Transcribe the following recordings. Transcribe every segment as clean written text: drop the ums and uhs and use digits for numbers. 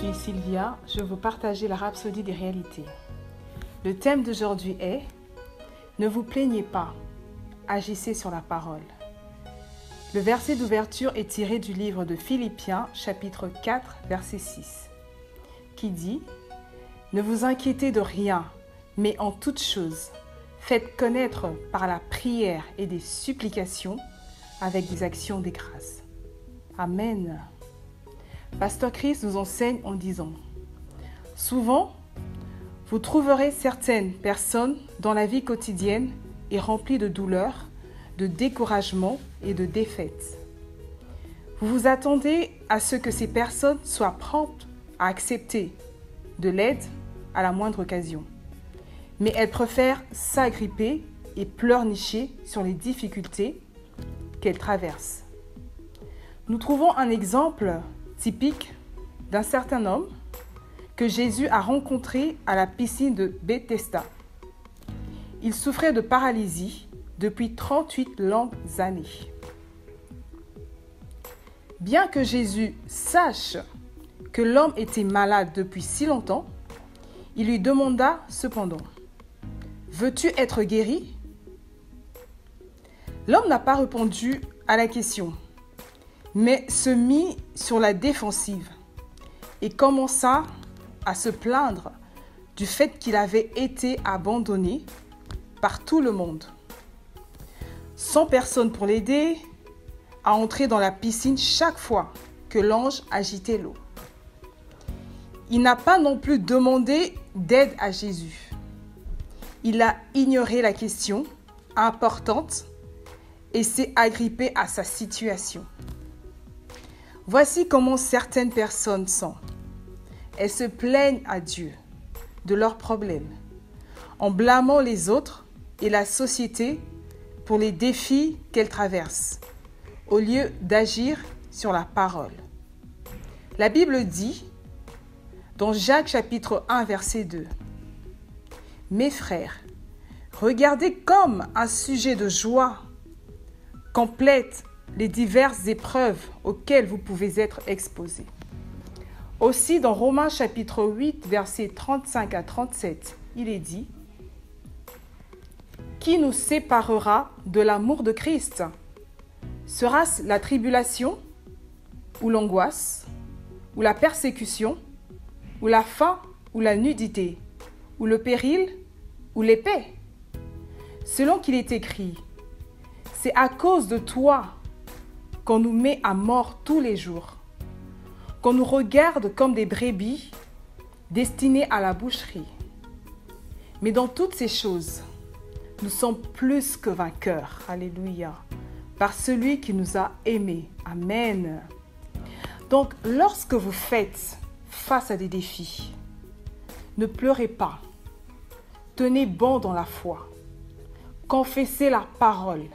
suis Sylvia, je vais vous partager la rhapsodie des réalités. Le thème d'aujourd'hui est « Ne vous plaignez pas, agissez sur la parole ». Le verset d'ouverture est tiré du livre de Philippiens, chapitre 4, verset 6, qui dit « Ne vous inquiétez de rien, mais en toutes choses, faites connaître par la prière et des supplications avec des actions des grâces. » Amen. Pasteur Chris nous enseigne en disant « Souvent, vous trouverez certaines personnes dont la vie quotidienne est remplie de douleurs, de découragement et de défaites. Vous vous attendez à ce que ces personnes soient promptes à accepter de l'aide à la moindre occasion. Mais elles préfèrent s'agripper et pleurnicher sur les difficultés qu'elles traversent. Nous trouvons un exemple typique d'un certain homme que Jésus a rencontré à la piscine de Bethesda. Il souffrait de paralysie depuis 38 longues années. Bien que Jésus sache que l'homme était malade depuis si longtemps, il lui demanda cependant « Veux-tu être guéri ?» L'homme n'a pas répondu à la question, mais se mit sur la défensive et commença à se plaindre du fait qu'il avait été abandonné par tout le monde. Sans personne pour l'aider, à entrer dans la piscine chaque fois que l'ange agitait l'eau. Il n'a pas non plus demandé d'aide à Jésus. Il a ignoré la question importante et s'est agrippé à sa situation. Voici comment certaines personnes sont. Elles se plaignent à Dieu de leurs problèmes, en blâmant les autres et la société pour les défis qu'elles traversent, au lieu d'agir sur la parole. La Bible dit, dans Jacques chapitre 1, verset 2, « Mes frères, regardez comme un sujet de joie complète les diverses épreuves auxquelles vous pouvez être exposés. » Aussi, dans Romains chapitre 8, versets 35 à 37, il est dit « Qui nous séparera de l'amour de Christ? Sera-ce la tribulation, ou l'angoisse, ou la persécution, ou la faim, ou la nudité, ou le péril, ou l'épée? Selon qu'il est écrit, c'est à cause de toi qu'on nous met à mort tous les jours, qu'on nous regarde comme des brebis destinées à la boucherie. Mais dans toutes ces choses, nous sommes plus que vainqueurs, alléluia, par celui qui nous a aimés. Amen. Donc, lorsque vous faites face à des défis, ne pleurez pas. Tenez bon dans la foi. Confessez la parole,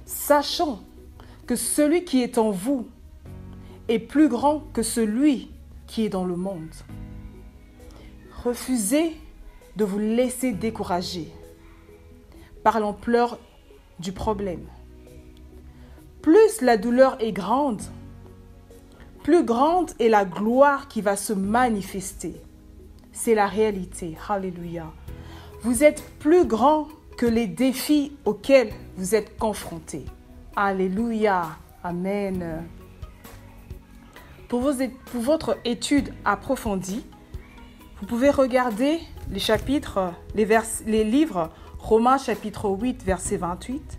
sachant que celui qui est en vous est plus grand que celui qui est dans le monde. Refusez de vous laisser décourager par l'ampleur du problème. Plus la douleur est grande, plus grande est la gloire qui va se manifester. C'est la réalité. Alléluia. Vous êtes plus grand que les défis auxquels vous êtes confrontés. Alléluia. Amen. Pour votre étude approfondie, vous pouvez regarder les chapitres, les livres Romains chapitre 8, verset 28,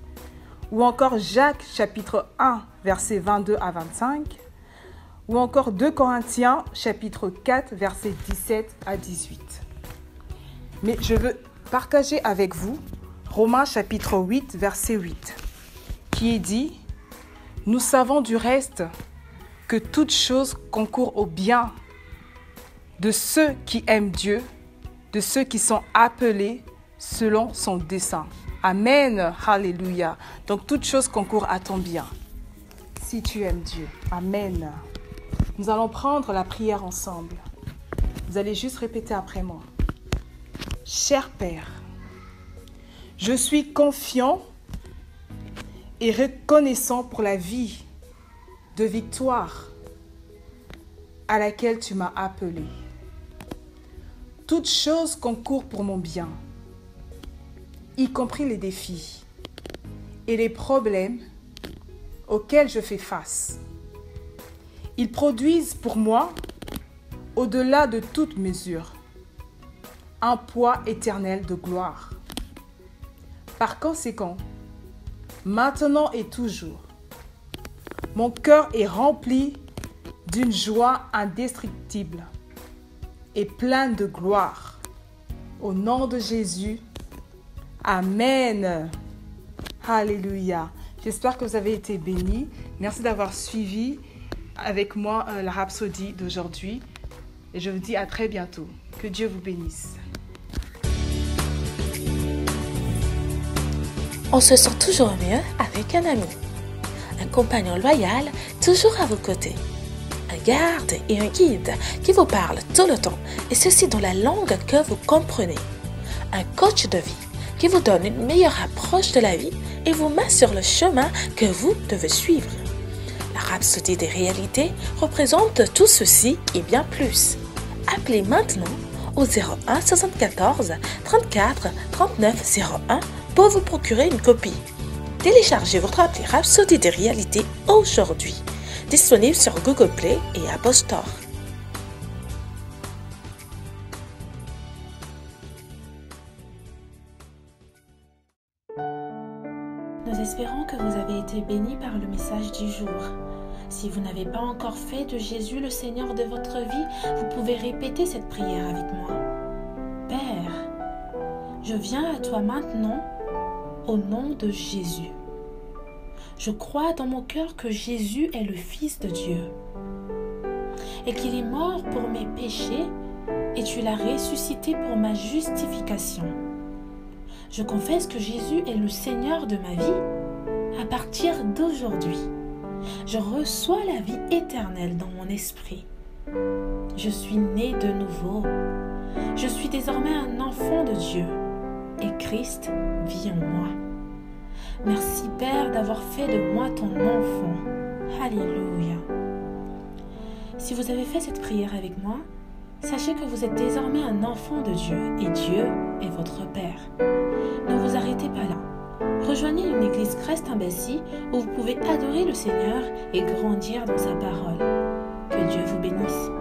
ou encore Jacques chapitre 1, verset 22 à 25, ou encore 2 Corinthiens chapitre 4, verset 17 à 18. Mais je veux partager avec vous Romains chapitre 8, verset 8, qui est dit « Nous savons du reste que toute chose concourt au bien de ceux qui aiment Dieu, de ceux qui sont appelés selon son dessein. » Amen. Alléluia. Donc, toute chose concourt à ton bien, si tu aimes Dieu. Amen. Nous allons prendre la prière ensemble. Vous allez juste répéter après moi. Cher Père, je suis confiant et reconnaissant pour la vie de Victoire à laquelle tu m'as appelé. Toutes choses concourent pour mon bien, y compris les défis et les problèmes auxquels je fais face. Ils produisent pour moi, au-delà de toute mesure, un poids éternel de gloire. Par conséquent, maintenant et toujours, mon cœur est rempli d'une joie indescriptible et plein de gloire. Au nom de Jésus, Amen. Alléluia. J'espère que vous avez été bénis. Merci d'avoir suivi avec moi la rhapsodie d'aujourd'hui. Et je vous dis à très bientôt. Que Dieu vous bénisse. On se sent toujours mieux avec un ami. Un compagnon loyal, toujours à vos côtés. Un garde et un guide qui vous parle tout le temps, et ceci dans la langue que vous comprenez. Un coach de vie qui vous donne une meilleure approche de la vie et vous met sur le chemin que vous devez suivre. La rhapsodie des réalités représente tout ceci et bien plus. Appelez maintenant au 01 74 34 39 01 pour vous procurer une copie. Téléchargez votre appli Rhapsodie des réalités aujourd'hui. Disponible sur Google Play et Apple Store. Nous espérons que vous avez été bénis par le message du jour. Si vous n'avez pas encore fait de Jésus le Seigneur de votre vie, vous pouvez répéter cette prière avec moi. Père, je viens à toi maintenant au nom de Jésus. Je crois dans mon cœur que Jésus est le Fils de Dieu et qu'il est mort pour mes péchés et tu l'as ressuscité pour ma justification. Je confesse que Jésus est le Seigneur de ma vie à partir d'aujourd'hui. Je reçois la vie éternelle dans mon esprit. Je suis né de nouveau. Je suis désormais un enfant de Dieu et Christ vit en moi. Merci Père d'avoir fait de moi ton enfant. Alléluia. Si vous avez fait cette prière avec moi, sachez que vous êtes désormais un enfant de Dieu et Dieu est votre Père. Ne vous arrêtez pas là. Rejoignez une église Christ-Embassy où vous pouvez adorer le Seigneur et grandir dans sa parole. Que Dieu vous bénisse.